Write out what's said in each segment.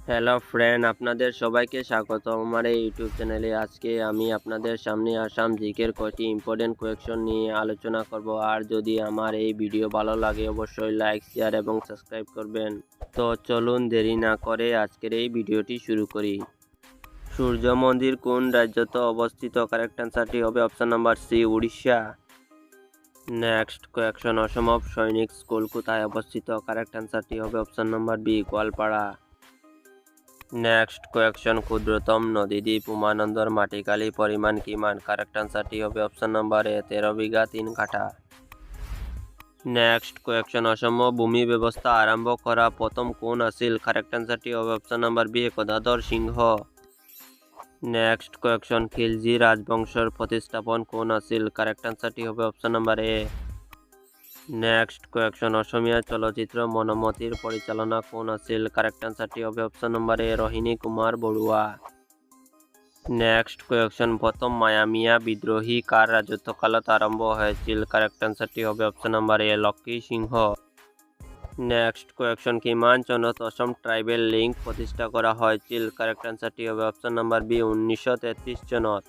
Hello friend, আপনাদের সবাইকে স্বাগত আমার এই ইউটিউব চ্যানেলে। আজকে আমি আপনাদের সামনে আসাম জিকের কয়েকটি ইম্পর্টেন্ট কোয়েশ্চন নিয়ে আলোচনা করব। আর যদি আমার এই ভিডিও ভালো লাগে অবশ্যই লাইক, শেয়ার এবং সাবস্ক্রাইব করবেন। তো চলুন দেরি না করে আজকের এই ভিডিওটি শুরু করি। সূর্য মন্দির কোন রাজ্যতে অবস্থিত? কারেক্ট অ্যান্সারটি হবে option number C, Orissa. Next question, Assam সৈনিক স্কুল কোথায় অবস্থিত? কারেক্ট অ্যান্সারটি হবে option number B, Goalpara. Next question, ক্ষুদ্রতম নদীদ্বীপ উমানন্দর মাটিকালি পরিমাণ কিমান? কারেক্ট অ্যান্সারটি হবে অপশন নাম্বার এ, 13 বিঘা 3 কাঠা। নেক্সট কোয়েশ্চন, অসম ভূমি ব্যবস্থা আরম্ভ করা প্রথম কোন আসিল? কারেক্ট অ্যান্সারটি হবে option number B, Gadadhar Singha. Next question, Khilji রাজবংশের প্রতিস্থাপন কোন আসিল? কারেক্ট অ্যান্সারটি হবে option number A. Next question, অসমীয়া চলচ্চিত্র মনমতির পরিচালনা কোন আসিল? কারেক্ট অ্যান্সারটি হবে option number A, Rohini Kumar Barua. Next question, প্রথম মায়ামিয়া বিদ্রোহী কার রাজত্বকালত আরম্ভ হয়েছিল? কারেক্ট অ্যান্সারটি হবে option number A, Lakshmi Singha. Next question, কিমান চনত অসম ট্রাইবেল লিঙ্ক প্রতিষ্ঠা করা হয়েছিল? কারেক্ট অ্যান্সারটি হবে অপশন নাম্বার বি, 1933 চনত।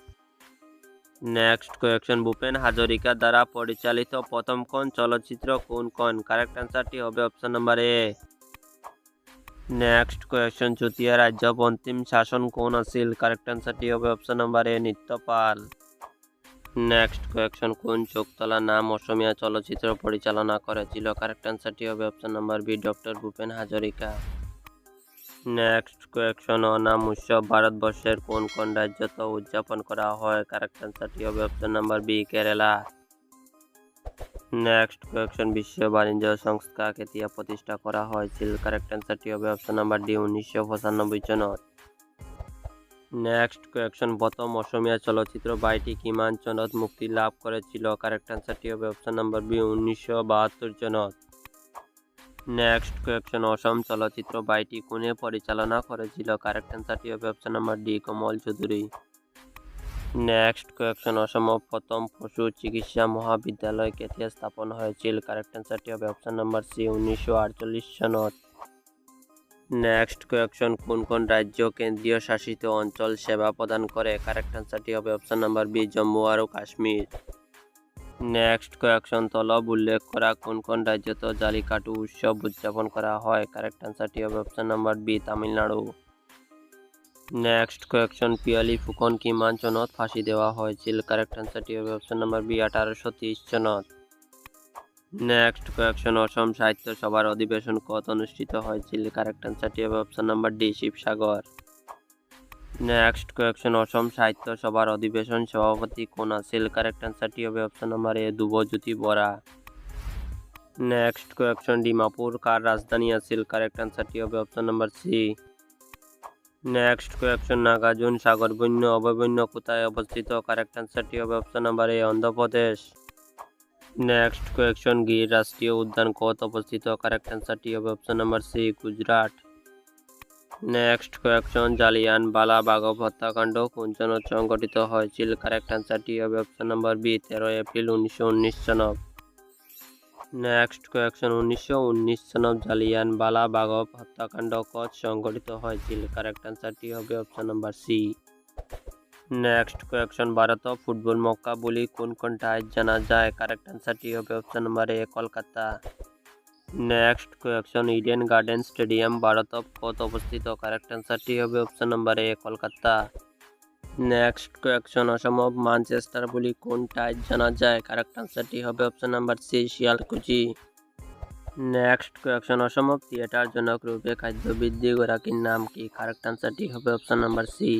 নেক্সট কোয়েশ্চন, ভূপেন হাজরিকা দ্বারা পরিচালিত প্রথম কোন চলচ্চিত্র কোন? কারেক্ট অ্যান্সারটি হবে option number A. Next question, Chutia রাজ্য অন্তিম শাসন কোন আসিল? কারেক্ট অ্যান্সারটি হবে option number A, Nityapal. Next question, কোন চোখতলা নাম অসমীয়া চলচ্চিত্র পরিচালনা করেছিল? কারেক্ট অ্যান্সারটি হবে option number B, doctor Bhupen Hazarika. Next question, অনাম উৎসব ভারতবর্ষের কোন রাজ্যতে উদযাপন করা হয়? কারেক্ট অ্যান্সারটি হবে option number B, Kerala. Next question, বিশ্ব বাণিজ্য সংস্থা কেতিয়া প্রতিষ্ঠা করা হয়েছিল? কারেক্ট অ্যান্সারটি হবে অপশন নাম্বার ডি, 1995 সনত। নেক্সট কোয়েশ্চন, প্রথম অসমীয়া চলচ্চিত্র বাইটি কিমান সনত মুক্তি লাভ করেছিল? কারেক্ট অ্যান্সারটি হবে অপশন নাম্বার বি, 1972 সনত। নেক্সট কোয়েশ্চন, অসম চলচ্চিত্র বাইটি কোনে পরিচালনা করেছিল? কারেক্ট অ্যান্সারটি হবে অপশন নাম্বার ডি, কমল চৌধুরী। নেক্সট কোয়েশ্চন, অসম প্রথম পশু চিকিৎসা মহাবিদ্যালয় কেতিয়া স্থাপন হয়েছিল? কারেক্ট অ্যান্সারটি হবে অপশন নাম্বার সি, 1948 সনত। নেক্সট কোয়েশ্চন, কোন রাজ্য কেন্দ্রীয় শাসিত অঞ্চল সেবা প্রদান করে? কারেক্ট অ্যান্সারটি হবে অপশন নাম্বার বি, জম্মু আর কাশ্মীর। নেক্সট কোয়েশ্চন, তলব উল্লেখ করা কোন রাজ্যতে জালিকাটু উৎসব উদযাপন করা হয়? কারেক্ট অ্যান্সারটি হবে option number B, Tamil Nadu. Next question, Piyali Phukan কিমান সনত ফাঁসি দেওয়া হয়েছিল? কারেক্ট অ্যান্সারটি হবে অপশন নাম্বার বি, 1830 সনত। নেক্সট কোয়েশ্চন, অসম সাহিত্য সভার অধিবেশন কত অনুষ্ঠিত হয়েছিল? কারেক্ট অ্যান্সারটি হবে option number D, Sivasagar. Next question, Assam সাহিত্য সভার অধিবেশন সভাপতি কোন আসিল? কারেক্ট অ্যান্সারটি হবে option number A, Dhrubajyoti Bora. Next question, Dimapur কার রাজধানী আসিল? কারেক্ট অ্যান্সারটি হবে option number C. Next question, Nagarjun Sagar বন্য অভয়ারণ্য কোথায় অবস্থিত? কারেক্ট অ্যান্সারটি হবে option number A, Andhra Pradesh. Next question, Gir রাষ্ট্রীয় উদ্যান কত অবস্থিত? কারেক্ট অ্যান্সারটি হবে option number C, Gujarat. Next question, Jallianwala bug হত্যাকাণ্ড কোন সনত সংঘটিত হয়েছিল? কারেক্ট অ্যান্সারটি হবে অপশন নাম্বার বি, 13 এপ্রিল 1919 সনত। নেক্সট কোয়েশ্চন, 1919 সনত জালিয়ানওয়ালা বাগ হত্যাকাণ্ড কত সংঘটিত হয়েছিল? কারেক্ট অ্যান্সারটি হবে option number C. Next question, Bharat football Mecca বলি কোন ঠাই জানা যায়? কারেক্ট অ্যান্সারটি হবে option number A, Kolkata. Next question, Eden Garden stadium Bharat কত অবস্থিত? কারেক্ট অ্যান্সারটি হবে option number A, Kolkata. Next question, Assam Manchester বলি কোন ঠাই জানা যায়? কারেক্ট অ্যান্সারটি হবে option number C, Sualkuchi. Next question, Assam theatre জনক রূপে খাদ্য বৃদ্ধি গরাকীর নাম কি? কারেক্ট অ্যান্সারটি হবে অপশন নাম্বার সি,